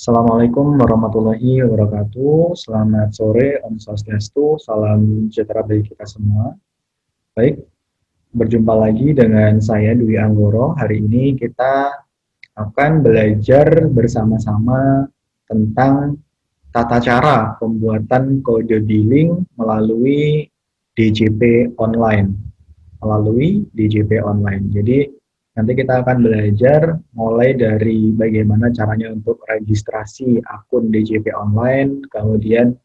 Assalamualaikum warahmatullahi wabarakatuh. Selamat sore, Om Swastiastu, salam sejahtera bagi kita semua. Baik, berjumpa lagi dengan saya Dwi Anggoro. Hari ini kita akan belajar bersama-sama tentang tata cara pembuatan kode billing melalui DJP online. Jadi nanti kita akan belajar mulai dari bagaimana caranya untuk registrasi akun DJP online, kemudian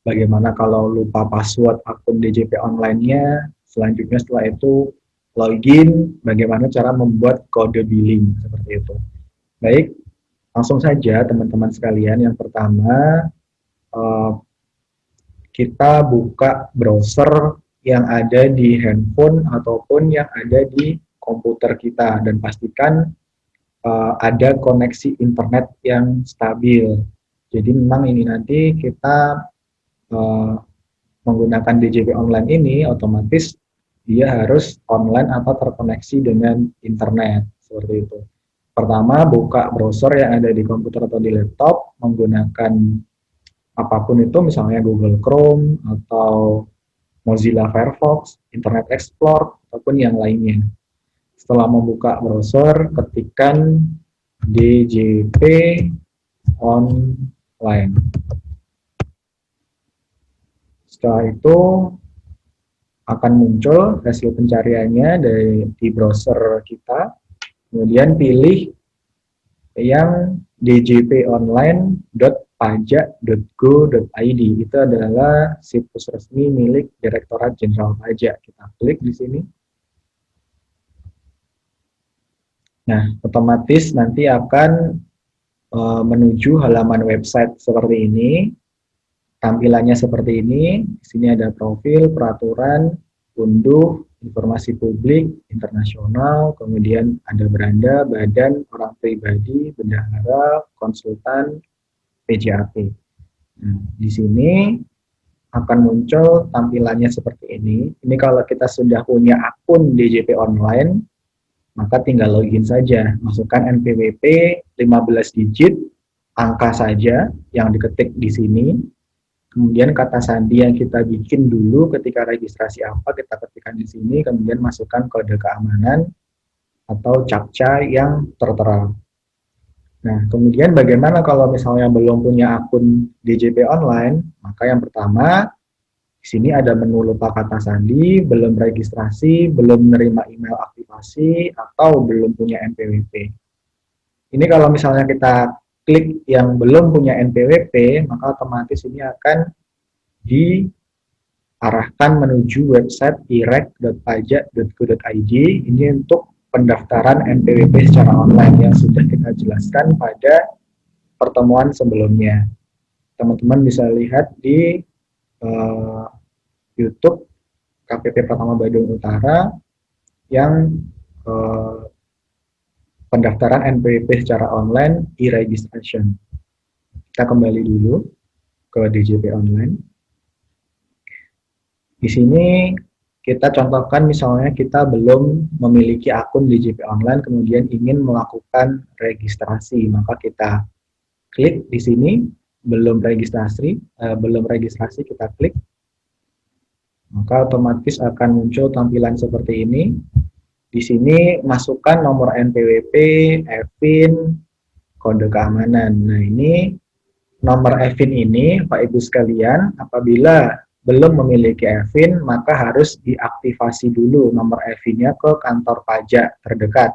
bagaimana kalau lupa password akun DJP online-nya, selanjutnya setelah itu login, bagaimana cara membuat kode billing, seperti itu. Baik, langsung saja teman-teman sekalian. Yang pertama, eh, kita buka browser yang ada di handphone ataupun yang ada di komputer kita dan pastikan ada koneksi internet yang stabil. Jadi memang ini nanti kita uh, menggunakan DJP online ini otomatis dia harus online atau terkoneksi dengan internet seperti itu. Pertama, buka browser yang ada di komputer atau di laptop menggunakan apapun itu, misalnya Google Chrome atau Mozilla Firefox, Internet Explorer, ataupun yang lainnya. Setelah membuka browser, ketikkan DJP online. Setelah itu akan muncul hasil pencariannya di browser kita. Kemudian pilih yang djponline.pajak.go.id. Itu adalah situs resmi milik Direktorat Jenderal Pajak. Kita klik di sini. Nah, otomatis nanti akan menuju halaman website seperti ini. Tampilannya seperti ini. Di sini ada profil, peraturan, unduh, informasi publik, internasional, kemudian ada beranda, badan, orang pribadi, bendahara, konsultan, PJAP. Nah, di sini akan muncul tampilannya seperti ini. Ini kalau kita sudah punya akun DJP online, maka tinggal login saja. Masukkan NPWP 15 digit, angka saja yang diketik di sini. Kemudian kata sandi yang kita bikin dulu ketika registrasi apa kita ketikkan di sini, kemudian masukkan kode keamanan atau CAPTCHA yang tertera. Nah, kemudian bagaimana kalau misalnya belum punya akun DJP online? Maka yang pertama, di sini ada menu lupa kata sandi, belum registrasi, belum menerima email aktivasi, atau belum punya NPWP. Ini kalau misalnya kita klik yang belum punya NPWP, maka otomatis ini akan diarahkan menuju website direct.pajak.go.id. Ini untuk pendaftaran NPWP secara online yang sudah kita jelaskan pada pertemuan sebelumnya. Teman-teman bisa lihat di YouTube KPP Pratama Badung Utara yang pendaftaran NPWP secara online e-registration. Kita kembali dulu ke DJP online. Di sini kita contohkan misalnya kita belum memiliki akun DJP online kemudian ingin melakukan registrasi, maka kita klik di sini belum registrasi kita klik, maka otomatis akan muncul tampilan seperti ini. Di sini masukkan nomor NPWP, EVIN, kode keamanan. Nah, ini nomor EVIN ini, Pak Ibu sekalian, apabila belum memiliki EVIN, maka harus diaktifasi dulu nomor EVIN-nya ke kantor pajak terdekat.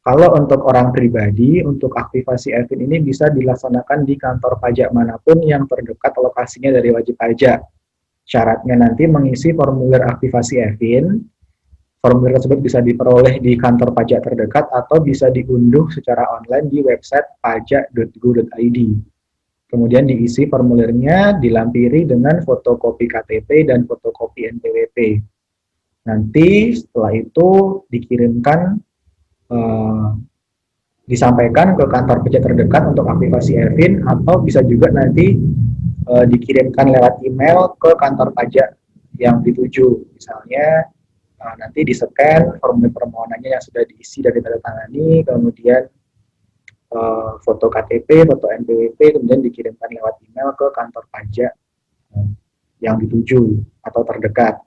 Kalau untuk orang pribadi, untuk aktivasi EVIN ini bisa dilaksanakan di kantor pajak manapun yang terdekat lokasinya dari wajib pajak. Syaratnya nanti mengisi formulir aktivasi EVIN. Formulir tersebut bisa diperoleh di kantor pajak terdekat atau bisa diunduh secara online di website pajak.go.id. Kemudian diisi formulirnya, dilampiri dengan fotokopi KTP dan fotokopi NPWP. Nanti setelah itu dikirimkan, disampaikan ke kantor pajak terdekat untuk aktivasi EVIN, atau bisa juga nanti dikirimkan lewat email ke kantor pajak yang dituju. Misalnya nanti di-scan formulir permohonannya yang sudah diisi dan ditandatangani, kemudian foto KTP, foto NPWP, kemudian dikirimkan lewat email ke kantor pajak yang dituju atau terdekat.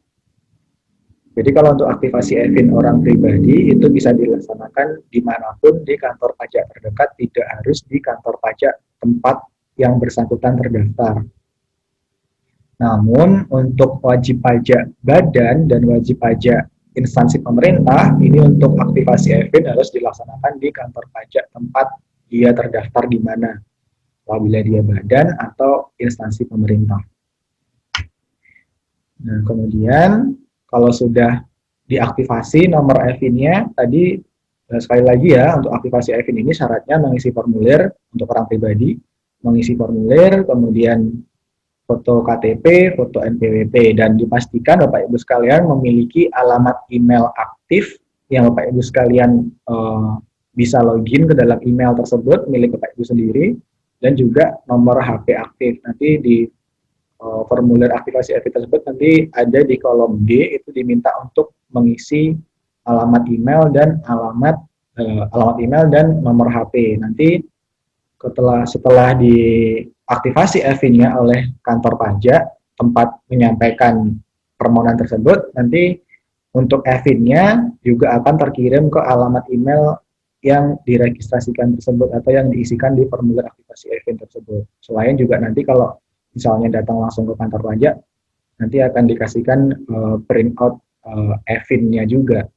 Jadi kalau untuk aktivasi e-fin orang pribadi itu bisa dilaksanakan dimanapun di kantor pajak terdekat, tidak harus di kantor pajak tempat yang bersangkutan terdaftar. Namun untuk wajib pajak badan dan wajib pajak instansi pemerintah, ini untuk aktivasi e-fin harus dilaksanakan di kantor pajak tempat dia terdaftar di mana, apabila dia badan atau instansi pemerintah. Nah, kemudian kalau sudah diaktifasi nomor e-fin-nya, tadi sekali lagi ya, untuk aktivasi e-fin ini syaratnya mengisi formulir untuk orang pribadi, mengisi formulir, kemudian foto KTP, foto NPWP, dan dipastikan Bapak Ibu sekalian memiliki alamat email aktif yang Bapak Ibu sekalian bisa login ke dalam email tersebut milik Bapak Ibu sendiri, dan juga nomor HP aktif. Nanti di formulir aktivasi e-fin tersebut nanti ada di kolom D, itu diminta untuk mengisi alamat email dan alamat email dan nomor HP. Nanti setelah diaktifasi e-fin-nya oleh kantor pajak tempat menyampaikan permohonan tersebut, nanti untuk e-fin-nya juga akan terkirim ke alamat email yang diregistrasikan tersebut atau yang diisikan di formulir aktivasi e-fin tersebut. Selain juga nanti kalau misalnya datang langsung ke kantor pajak, nanti akan dikasihkan print out e-fin-nya juga.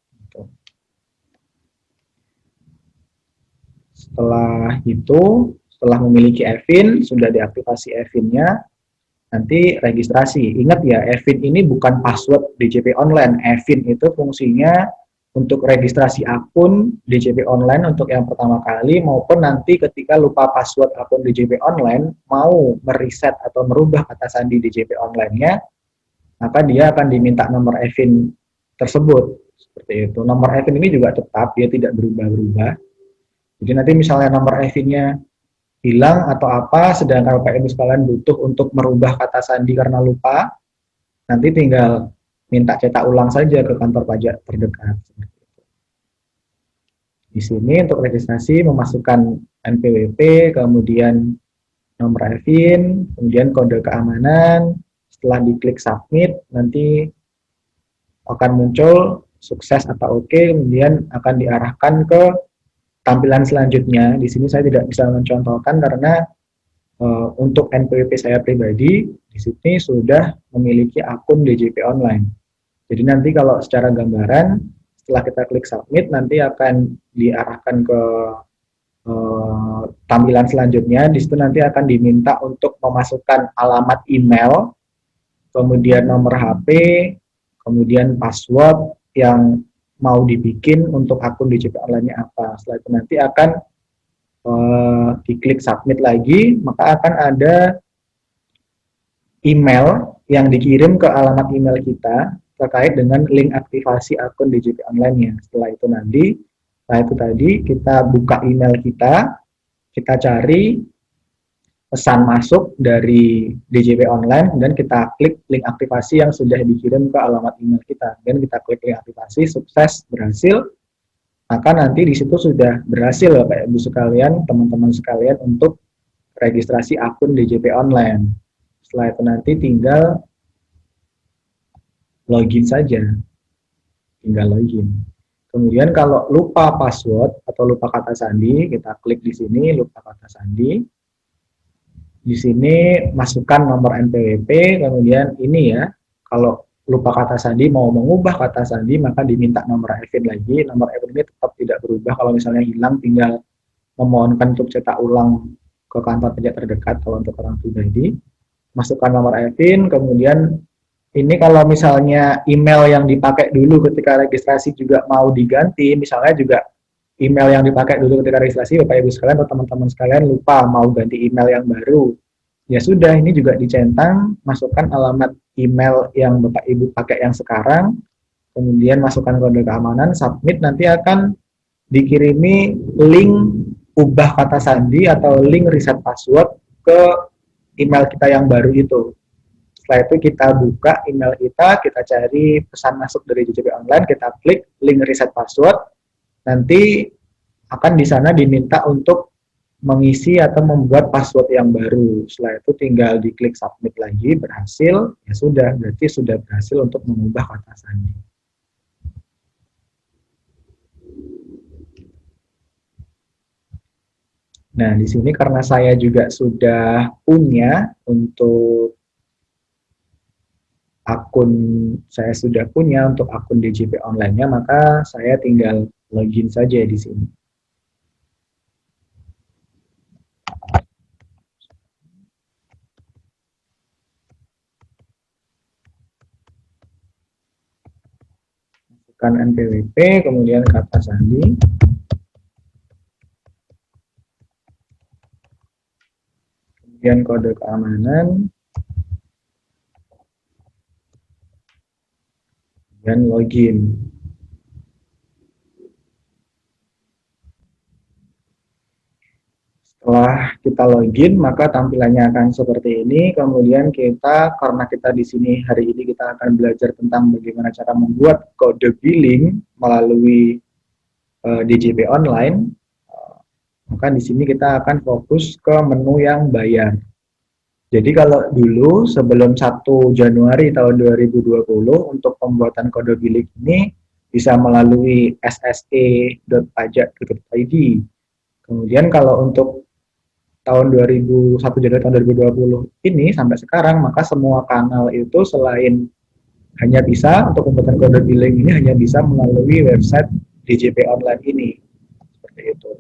Setelah itu, setelah memiliki e-fin, sudah diaktifasi e-fin-nya, nanti registrasi. Ingat ya, e-fin ini bukan password DJP online. e-fin itu fungsinya untuk registrasi akun DJP online untuk yang pertama kali, maupun nanti ketika lupa password akun DJP online, mau mereset atau merubah kata sandi DJP online-nya, maka dia akan diminta nomor e-fin tersebut. Seperti itu. Nomor e-fin ini juga tetap, dia tidak berubah-ubah. Jadi nanti misalnya nomor e-fin-nya hilang atau apa, sedangkan Bapak Ibu sekalian butuh untuk merubah kata sandi karena lupa, nanti tinggal minta cetak ulang saja ke kantor pajak terdekat. Di sini untuk registrasi memasukkan NPWP, kemudian nomor e-fin, kemudian kode keamanan. Setelah diklik submit, nanti akan muncul sukses atau oke, kemudian akan diarahkan ke tampilan selanjutnya. Di sini saya tidak bisa mencontohkan karena untuk NPWP saya pribadi di sini sudah memiliki akun DJP online. Jadi nanti kalau secara gambaran setelah kita klik submit nanti akan diarahkan ke tampilan selanjutnya. Di situ nanti akan diminta untuk memasukkan alamat email, kemudian nomor HP, kemudian password yang mau dibikin untuk akun DJP online-nya apa. Setelah itu nanti akan diklik submit lagi, maka akan ada email yang dikirim ke alamat email kita terkait dengan link aktivasi akun DJP online-nya. Setelah itu tadi kita buka email kita cari pesan masuk dari DJP online, dan kita klik link aktivasi yang sudah dikirim ke alamat email kita. Dan kita klik link aktivasi, sukses, berhasil. Maka nanti di situ sudah berhasil Bapak Ibu sekalian, teman-teman sekalian untuk registrasi akun DJP online. Setelah itu nanti tinggal login saja. Tinggal login. Kemudian kalau lupa password atau lupa kata sandi, kita klik di sini lupa kata sandi. Di sini masukkan nomor NPWP, kemudian ini ya, kalau lupa kata sandi, mau mengubah kata sandi, maka diminta nomor e-fin lagi. Nomor e-fin ini tetap tidak berubah. Kalau misalnya hilang, tinggal memohonkan untuk cetak ulang ke kantor pajak terdekat kalau untuk orang pribadi. Masukkan nomor e-fin, kemudian ini kalau misalnya email yang dipakai dulu ketika registrasi juga mau diganti, misalnya juga email yang dipakai dulu ketika registrasi, Bapak Ibu sekalian atau teman-teman sekalian lupa mau ganti email yang baru, ya sudah, ini juga dicentang, masukkan alamat email yang Bapak Ibu pakai yang sekarang, kemudian masukkan kode keamanan, submit, nanti akan dikirimi link ubah kata sandi atau link reset password ke email kita yang baru itu. Setelah itu kita buka email kita cari pesan masuk dari DJP online, kita klik link reset password, nanti akan di sana diminta untuk mengisi atau membuat password yang baru. Setelah itu tinggal diklik submit lagi, berhasil, ya sudah, berarti sudah berhasil untuk mengubah kata sandi. Nah, di sini karena saya juga sudah punya untuk akun, saya sudah punya untuk akun DJP online-nya, maka saya tinggal login saja di sini. Masukkan NPWP, kemudian kata sandi. Kemudian kode keamanan, dan login. Setelah kita login, maka tampilannya akan seperti ini. Kemudian kita, karena kita di sini hari ini kita akan belajar tentang bagaimana cara membuat kode billing melalui DJP online, maka di sini kita akan fokus ke menu yang bayar. Jadi kalau dulu sebelum 1 Januari tahun 2020 untuk pembuatan kode billing ini bisa melalui sse.pajak.id. Kemudian kalau untuk tahun 1 Januari tahun 2020 ini sampai sekarang, maka semua kanal itu selain hanya bisa untuk pembuatan kode billing ini hanya bisa melalui website DJP online ini. Seperti itu.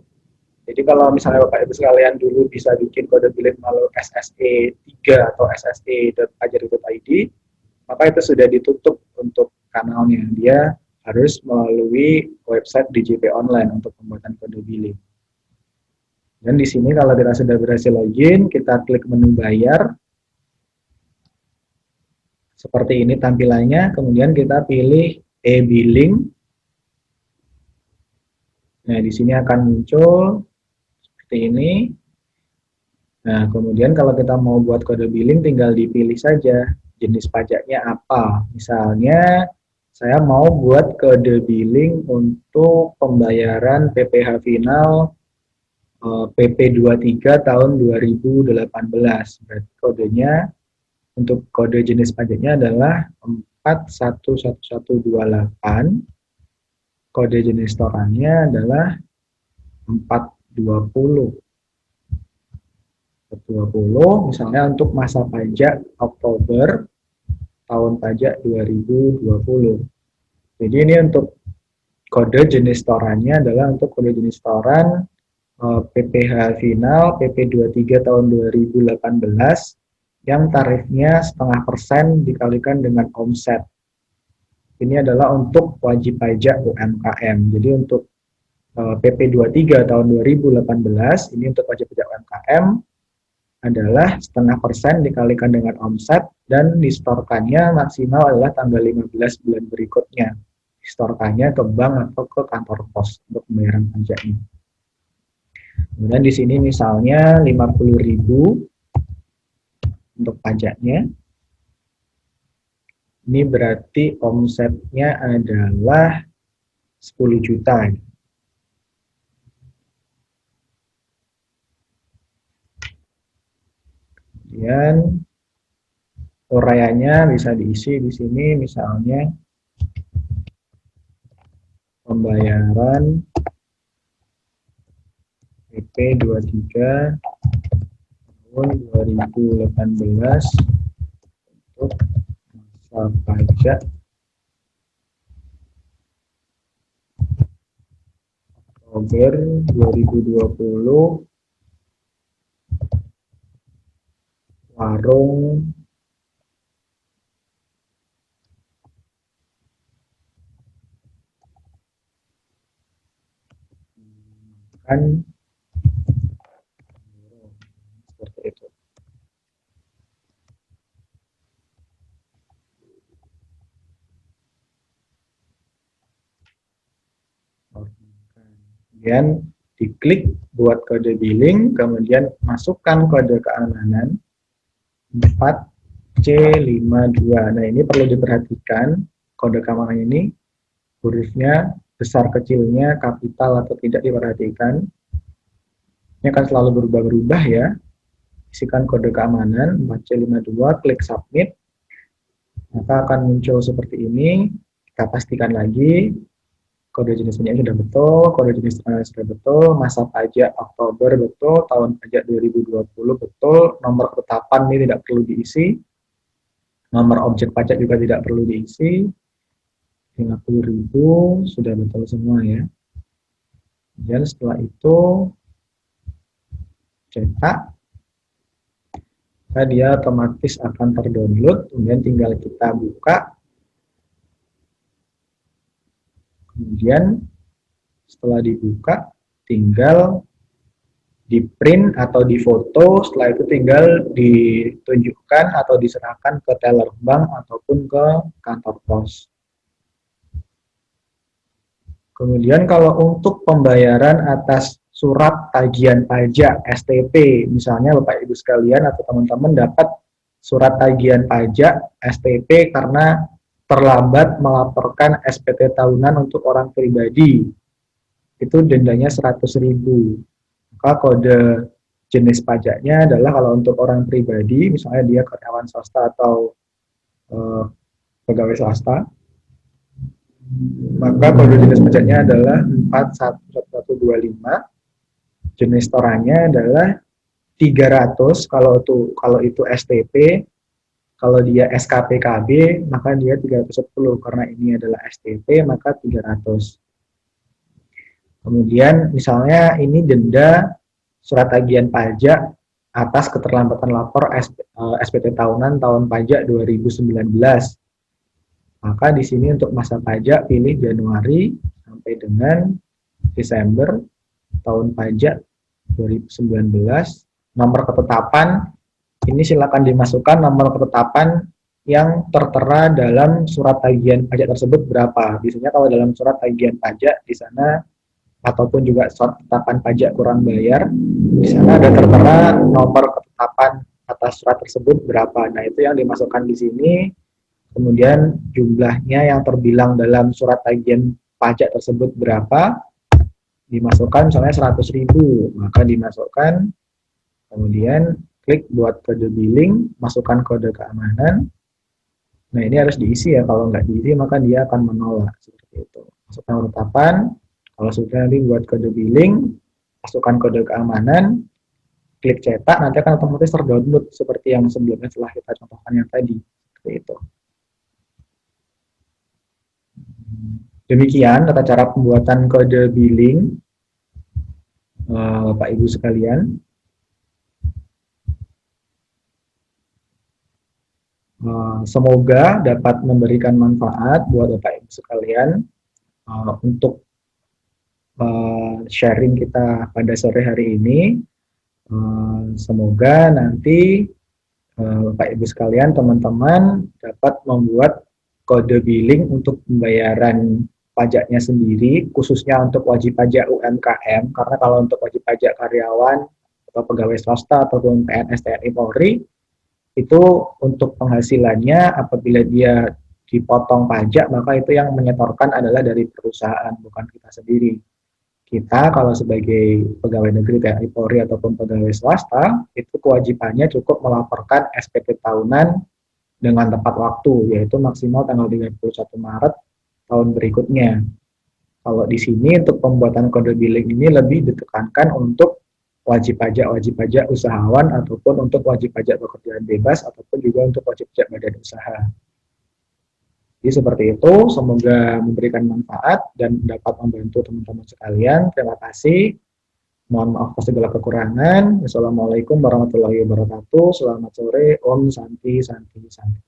Jadi kalau misalnya Bapak Ibu sekalian dulu bisa bikin kode billing melalui SSE 3 atau sse.pajak.id, maka itu sudah ditutup untuk kanalnya. Dia harus melalui website DJP online untuk pembuatan kode billing. Dan di sini kalau kita sudah berhasil login, kita klik menu bayar. Seperti ini tampilannya, kemudian kita pilih e-billing. Nah, di sini akan muncul seperti ini. Nah, kemudian kalau kita mau buat kode billing tinggal dipilih saja jenis pajaknya apa. Misalnya saya mau buat kode billing untuk pembayaran PPh final PP23 tahun 2018. Berarti kodenya untuk kode jenis pajaknya adalah 411128. Kode jenis setorannya adalah 420. 20 misalnya untuk masa pajak Oktober tahun pajak 2020. Jadi ini untuk kode jenis setorannya adalah untuk kode jenis setoran PPh final PP23 tahun 2018 yang tarifnya 0,5% dikalikan dengan omset. Ini adalah untuk wajib pajak UMKM. Jadi untuk PP23 tahun 2018 ini untuk wajib pajak UMKM adalah 0,5% dikalikan dengan omset dan distorkannya maksimal adalah tanggal 15 bulan berikutnya. Distorkannya ke bank atau ke kantor pos untuk pembayaran pajaknya. Kemudian di sini misalnya 50.000 untuk pajaknya. Ini berarti omsetnya adalah 10 juta. Kemudian uraiannya bisa diisi di sini misalnya pembayaran PP23 tahun 2018 untuk masa pajak Oktober 2020 warung kan seperti itu. Kemudian diklik buat kode billing, kemudian masukkan kode keamanan 4C52. Nah, ini perlu diperhatikan kode keamanan ini hurufnya besar kecilnya, kapital atau tidak diperhatikan. Ini akan selalu berubah-berubah ya. Isikan kode keamanan 4C52, klik submit, maka akan muncul seperti ini. Kita pastikan lagi kode jenis penyajian sudah betul, kode jenis transaksi sudah betul, masa pajak Oktober betul, tahun pajak 2020 betul, nomor ketetapan ini tidak perlu diisi, nomor objek pajak juga tidak perlu diisi, 50.000 sudah betul semua ya. Dan setelah itu cetak, maka dia otomatis akan terdownload, kemudian tinggal kita buka. Kemudian setelah dibuka, tinggal di print atau di foto, setelah itu tinggal ditunjukkan atau diserahkan ke teller bank ataupun ke kantor pos. Kemudian kalau untuk pembayaran atas surat tagihan pajak STP, misalnya Bapak Ibu sekalian atau teman-teman dapat surat tagihan pajak STP karena terlambat melaporkan SPT tahunan untuk orang pribadi, itu dendanya 100.000. Maka kode jenis pajaknya adalah kalau untuk orang pribadi, misalnya dia karyawan swasta atau pegawai swasta, maka kode jenis pajaknya adalah 41125. Jenis torannya adalah 300 kalau itu STP, kalau dia SKPKB maka dia 310, karena ini adalah STP maka 300. Kemudian misalnya ini denda surat tagihan pajak atas keterlambatan lapor SPT tahunan tahun pajak 2019. Maka di sini untuk masa pajak pilih Januari sampai dengan Desember tahun pajak 2019. Nomor ketetapan ini silakan dimasukkan nomor ketetapan yang tertera dalam surat tagihan pajak tersebut berapa. Biasanya kalau dalam surat tagihan pajak di sana ataupun juga surat ketetapan pajak kurang bayar, di sana ada tertera nomor ketetapan atas surat tersebut berapa. Nah, itu yang dimasukkan di sini. Kemudian jumlahnya yang terbilang dalam surat tagihan pajak tersebut berapa, dimasukkan misalnya 100.000, maka dimasukkan, kemudian klik buat kode billing, masukkan kode keamanan. Nah, ini harus diisi ya, kalau nggak diisi maka dia akan menolak, seperti itu. Masukkan ketetapan, kalau sudah nanti buat kode billing, masukkan kode keamanan, klik cetak, nanti akan otomatis terdownload seperti yang sebelumnya telah kita contohkan yang tadi, seperti itu. Demikian tata cara pembuatan kode billing, Bapak Ibu sekalian. Semoga dapat memberikan manfaat buat Bapak Ibu sekalian untuk sharing kita pada sore hari ini. Semoga nanti Bapak Ibu sekalian, teman-teman dapat membuat kode billing untuk pembayaran pajaknya sendiri, khususnya untuk wajib pajak UMKM, karena kalau untuk wajib pajak karyawan atau pegawai swasta ataupun PNS TNI Polri, itu untuk penghasilannya apabila dia dipotong pajak, maka itu yang menyetorkan adalah dari perusahaan, bukan kita sendiri. Kita kalau sebagai pegawai negeri TNI Polri ataupun pegawai swasta, itu kewajibannya cukup melaporkan SPT tahunan dengan tepat waktu, yaitu maksimal tanggal 31 Maret tahun berikutnya. Kalau di sini untuk pembuatan kode billing ini lebih ditekankan untuk wajib pajak usahawan ataupun untuk wajib pajak pekerjaan bebas ataupun juga untuk wajib pajak badan usaha. Jadi seperti itu, semoga memberikan manfaat dan dapat membantu teman-teman sekalian. Terima kasih. Mohon maaf atas segala kekurangan. Wassalamualaikum warahmatullahi wabarakatuh. Selamat sore. Om Santi Santi Santi.